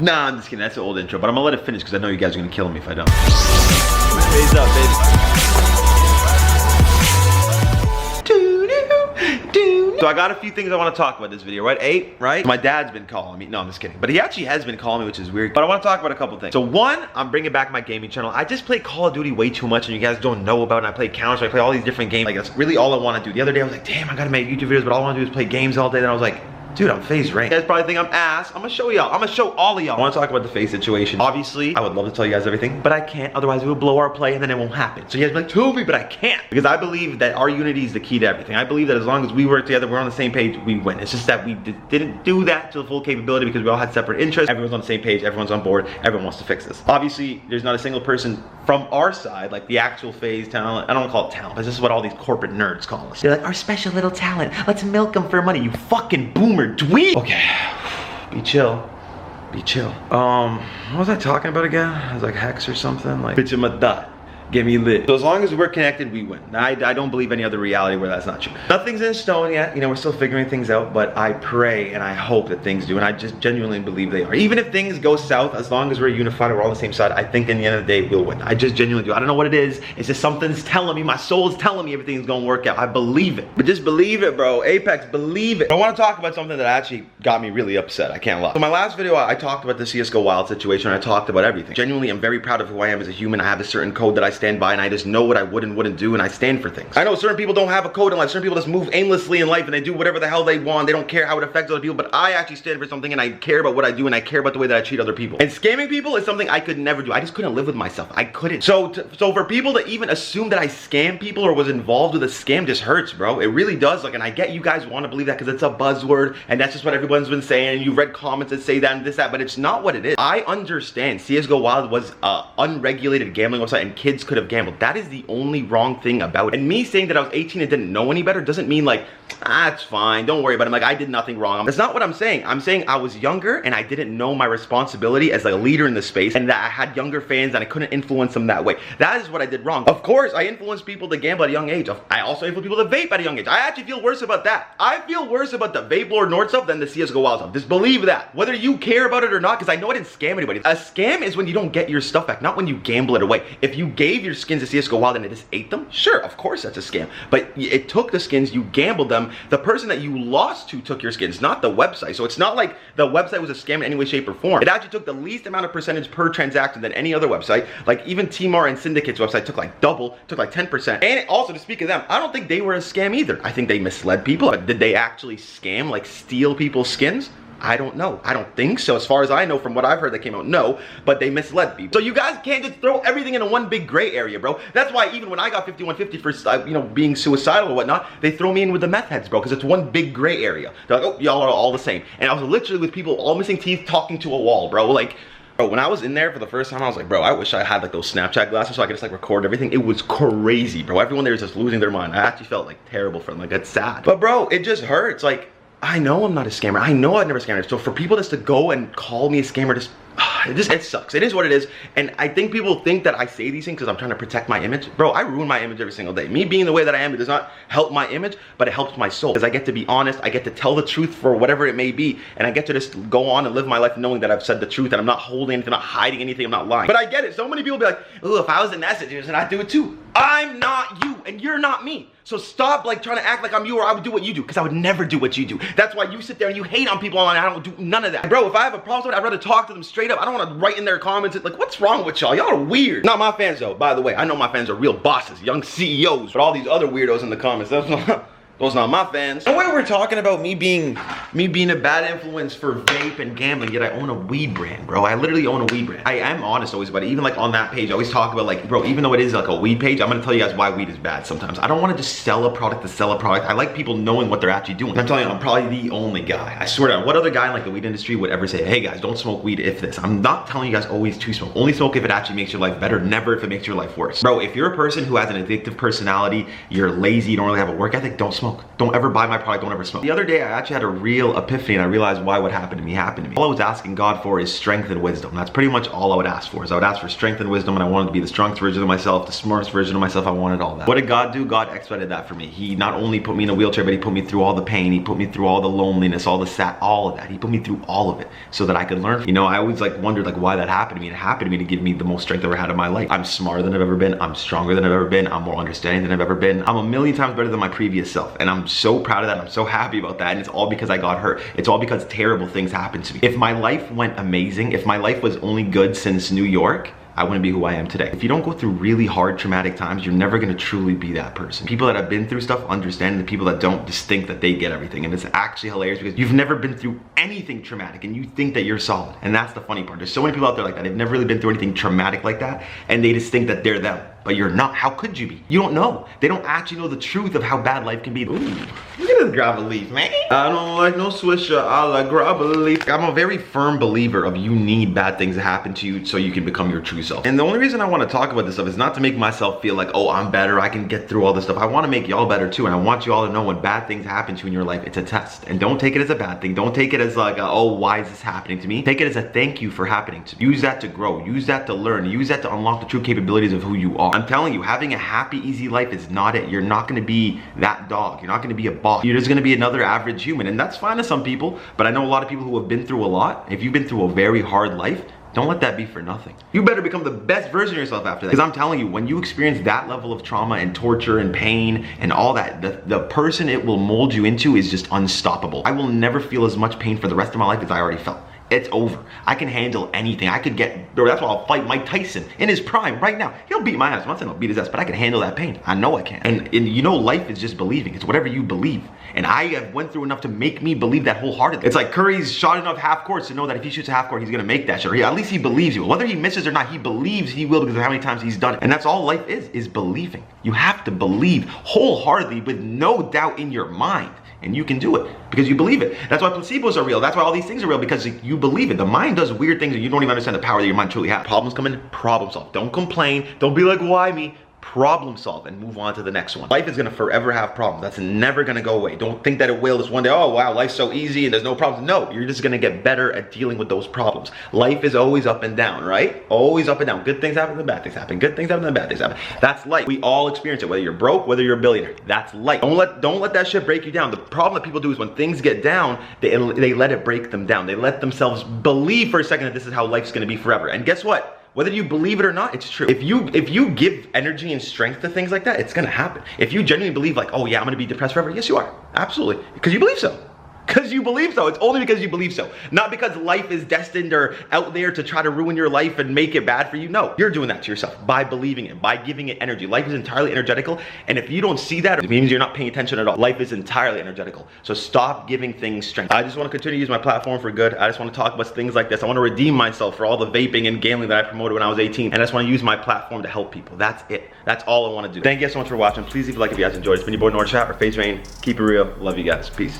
Nah, I'm just kidding. That's the old intro, but I'm gonna let it finish because I know you guys are gonna kill me if I don't. Raise up, baby. So I got a few things I want to talk about this video, right? 8, right? My dad's been calling me. No, I'm just kidding. But he actually has been calling me, which is weird. But I want to talk about a couple things. So one, I'm bringing back my gaming channel. I just play Call of Duty way too much and you guys don't know about it. And I play Counter, I play all these different games. Like, that's really all I want to do. The other day I was like, damn, I gotta make YouTube videos, but all I want to do is play games all day. Then I was like, dude, I'm FaZe ranked. You guys probably think I'm ass. I'm gonna show y'all. I'm gonna show all of y'all. I wanna talk about the FaZe situation. Obviously, I would love to tell you guys everything, but I can't. Otherwise, it will blow our play and then it won't happen. So you guys be like, tell me, but I can't. Because I believe that our unity is the key to everything. I believe that as long as we work together, we're on the same page, we win. It's just that we didn't do that to the full capability because we all had separate interests. Everyone's on the same page, everyone's on board, everyone wants to fix this. Obviously, there's not a single person from our side, like the actual FaZe talent. I don't wanna call it talent, but this is what all these corporate nerds call us. They're like, our special little talent. Let's milk them for money, you fucking boomer dweeb. Okay. Be chill. Be chill. What was I talking about again? I was like Hex or something. Like, bitch, I'm a dot. Get me lit. So as long as we're connected, we win. I don't believe any other reality where that's not true. Nothing's in stone yet. You know, we're still figuring things out, but I pray and I hope that things do, and I just genuinely believe they are. Even if things go south, as long as we're unified, we're all on the same side, I think in the end of the day, we'll win. I just genuinely do. I don't know what it is. It's just something's telling me, my soul's telling me everything's gonna work out. I believe it. But just believe it, bro. Apex, believe it. I wanna talk about something that actually got me really upset. I can't lie. So my last video, I talked about the CSGO Wild situation. I talked about everything. Genuinely, I'm very proud of who I am as a human. I have a certain code that I stand by, and I just know what I would and wouldn't do, and I stand for things. I know certain people don't have a code in life. Certain people just move aimlessly in life and they do whatever the hell they want. They don't care how it affects other people, but I actually stand for something and I care about what I do and I care about the way that I treat other people. And scamming people is something I could never do. I just couldn't live with myself. I couldn't. So for people to even assume that I scam people or was involved with a scam just hurts, bro. It really does. Like, and I get you guys want to believe that because it's a buzzword and that's just what everyone's been saying, and you've read comments that say that and this, that, but it's not what it is. I understand CSGO Wild was an unregulated gambling website and kids could have gambled. That is the only wrong thing about it. And me saying that I was 18 and didn't know any better doesn't mean like, it's fine, don't worry about it. Like, I did nothing wrong. That's not what I'm saying. I'm saying I was younger and I didn't know my responsibility as like a leader in the space, and that I had younger fans and I couldn't influence them that way. That is what I did wrong. Of course, I influenced people to gamble at a young age. I also influenced people to vape at a young age. I actually feel worse about that. I feel worse about the Vape Lord Nord stuff than the CSGO Wild stuff. Just believe that. Whether you care about it or not, because I know I didn't scam anybody. A scam is when you don't get your stuff back, not when you gamble it away. If you gave your skins to CSGO Wild and it just ate them, sure, of course that's a scam. But it took the skins, you gambled them. The person that you lost to took your skins, not the website. So it's not like the website was a scam in any way, shape, or form. It actually took the least amount of percentage per transaction than any other website. Like even Timar and Syndicate's website took like double, took like 10%. And also, to speak of them, I don't think they were a scam either. I think they misled people. But did they actually scam, like steal people's skins? I don't know. I don't think so. As far as I know from what I've heard that came out, no, but they misled people. So you guys can't just throw everything into one big gray area, bro. That's why even when I got 5150 for, you know, being suicidal or whatnot, they throw me in with the meth heads, bro, because it's one big gray area. They're like, oh, y'all are all the same. And I was literally with people all missing teeth talking to a wall, bro. Like, bro, when I was in there for the first time, I was like, bro, I wish I had like those Snapchat glasses so I could just like record everything. It was crazy, bro. Everyone there was just losing their mind. I actually felt like terrible for them. Like, it's sad. But bro, it just hurts. Like, I know I'm not a scammer. I know I've never scammed. So for people just to go and call me a scammer, it sucks. It is what it is. And I think people think that I say these things because I'm trying to protect my image. Bro, I ruin my image every single day. Me being the way that I am, it does not help my image, but it helps my soul. Because I get to be honest, I get to tell the truth for whatever it may be, and I get to just go on and live my life knowing that I've said the truth and I'm not holding anything, I'm not hiding anything, I'm not lying. But I get it. So many people be like, oh, if I was in that situation, I'd do it too. I'm not you, and you're not me. So stop like trying to act like I'm you or I would do what you do, because I would never do what you do. That's why you sit there and you hate on people online. I don't do none of that. Bro, if I have a problem with it, I'd rather talk to them straight up. I don't want to write in their comments like, what's wrong with y'all? Y'all are weird. Not my fans though, by the way. I know my fans are real bosses, young CEOs, but all these other weirdos in the comments, those not my fans. No way we're talking about me being a bad influence for vape and gambling, yet I own a weed brand, bro. I literally own a weed brand. I am honest always about it. Even like on that page, I always talk about like, bro, even though it is like a weed page, I'm gonna tell you guys why weed is bad sometimes. I don't wanna just sell a product to sell a product. I like people knowing what they're actually doing. I'm telling you, I'm probably the only guy. I swear to God, what other guy in like the weed industry would ever say, hey guys, don't smoke weed if this. I'm not telling you guys always to smoke. Only smoke if it actually makes your life better, never if it makes your life worse. Bro, if you're a person who has an addictive personality, you're lazy, you don't really have a work ethic, don't smoke. smoke. Don't ever buy my product, don't ever smoke. The other day, I actually had a real epiphany and I realized why what happened to me happened to me. All I was asking God for is strength and wisdom. That's pretty much all I would ask for, is I would ask for strength and wisdom, and I wanted to be the strongest version of myself, the smartest version of myself. I wanted all that. What did God do? God expedited that for me. He not only put me in a wheelchair, but he put me through all the pain. He put me through all the loneliness, all the sad, all of that. He put me through all of it so that I could learn. You know, I always like wondered like why that happened to me. It happened to me to give me the most strength I've ever had in my life. I'm smarter than I've ever been. I'm stronger than I've ever been. I'm more understanding than I've ever been. I'm a million times better than my previous self. And I'm so proud of that. I'm so happy about that. And it's all because I got hurt. It's all because terrible things happened to me. If my life went amazing, if my life was only good since New York, I wouldn't be who I am today. If you don't go through really hard traumatic times, you're never gonna truly be that person. People that have been through stuff understand, the people that don't just think that they get everything. And it's actually hilarious because you've never been through anything traumatic and you think that you're solid. And that's the funny part. There's so many people out there like that. They've never really been through anything traumatic like that and they just think that they're them. But you're not. How could you be? You don't know. They don't actually know the truth of how bad life can be. Ooh, look at this grab a leaf, man. I don't like no swisher, I like grab a leaf. I'm a very firm believer of you need bad things to happen to you so you can become your true self. And the only reason I want to talk about this stuff is not to make myself feel like, oh, I'm better, I can get through all this stuff. I want to make y'all better too. And I want you all to know when bad things happen to you in your life, it's a test. And don't take it as a bad thing. Don't take it as like, oh, why is this happening to me? Take it as a thank you for happening to me. Use that to grow. Use that to learn. Use that to unlock the true capabilities of who you are. I'm telling you, having a happy, easy life is not it. You're not gonna be that dog. You're not gonna be a boss. You're just gonna be another average human. And that's fine to some people, but I know a lot of people who have been through a lot. If you've been through a very hard life, don't let that be for nothing. You better become the best version of yourself after that. Because I'm telling you, when you experience that level of trauma and torture and pain and all that, the person it will mold you into is just unstoppable. I will never feel as much pain for the rest of my life as I already felt. It's over. I can handle anything. I could get, bro, that's why I'll fight Mike Tyson in his prime right now. He'll beat my ass. I'm not saying I'll beat his ass, but I can handle that pain. I know I can. And you know, life is just believing. It's whatever you believe. And I have went through enough to make me believe that wholeheartedly. It's like Curry's shot enough half courts to know that if he shoots a half court, he's gonna make that shot. Or at least he believes you. Whether he misses or not, he believes he will because of how many times he's done it. And that's all life is believing. You have to believe wholeheartedly with no doubt in your mind. And you can do it because you believe it. That's why placebos are real. That's why all these things are real, because you believe it. The mind does weird things and you don't even understand the power that your mind truly has. Problems come in, problem solve. Don't complain. Don't be like, why me? Problem solve and move on to the next one. Life is gonna forever have problems. That's never gonna go away. Don't think that it will just one day, oh wow, life's so easy and there's no problems. No, you're just gonna get better at dealing with those problems. Life is always up and down, right? Always up and down. Good things happen, then bad things happen. Good things happen, then bad things happen. That's life. We all experience it, whether you're broke, whether you're a billionaire. That's life. Don't let that shit break you down. The problem that people do is when things get down, they let it break them down. They let themselves believe for a second that this is how life's gonna be forever. And guess what? Whether you believe it or not, it's true. If you give energy and strength to things like that, it's gonna happen. If you genuinely believe like, oh yeah, I'm gonna be depressed forever, yes you are, absolutely, because you believe so. Because you believe so. It's only because you believe so. Not because life is destined or out there to try to ruin your life and make it bad for you. No, you're doing that to yourself by believing it, by giving it energy. Life is entirely energetical, and if you don't see that, it means you're not paying attention at all. Life is entirely energetical. So stop giving things strength. I just want to continue to use my platform for good. I just want to talk about things like this. I want to redeem myself for all the vaping and gambling that I promoted when I was 18, and I just want to use my platform to help people. That's it. That's all I want to do. Thank you guys so much for watching. Please leave a like if you guys enjoyed. It's been your boy Nord Chat or Face Rain. Keep it real. Love you guys. Peace.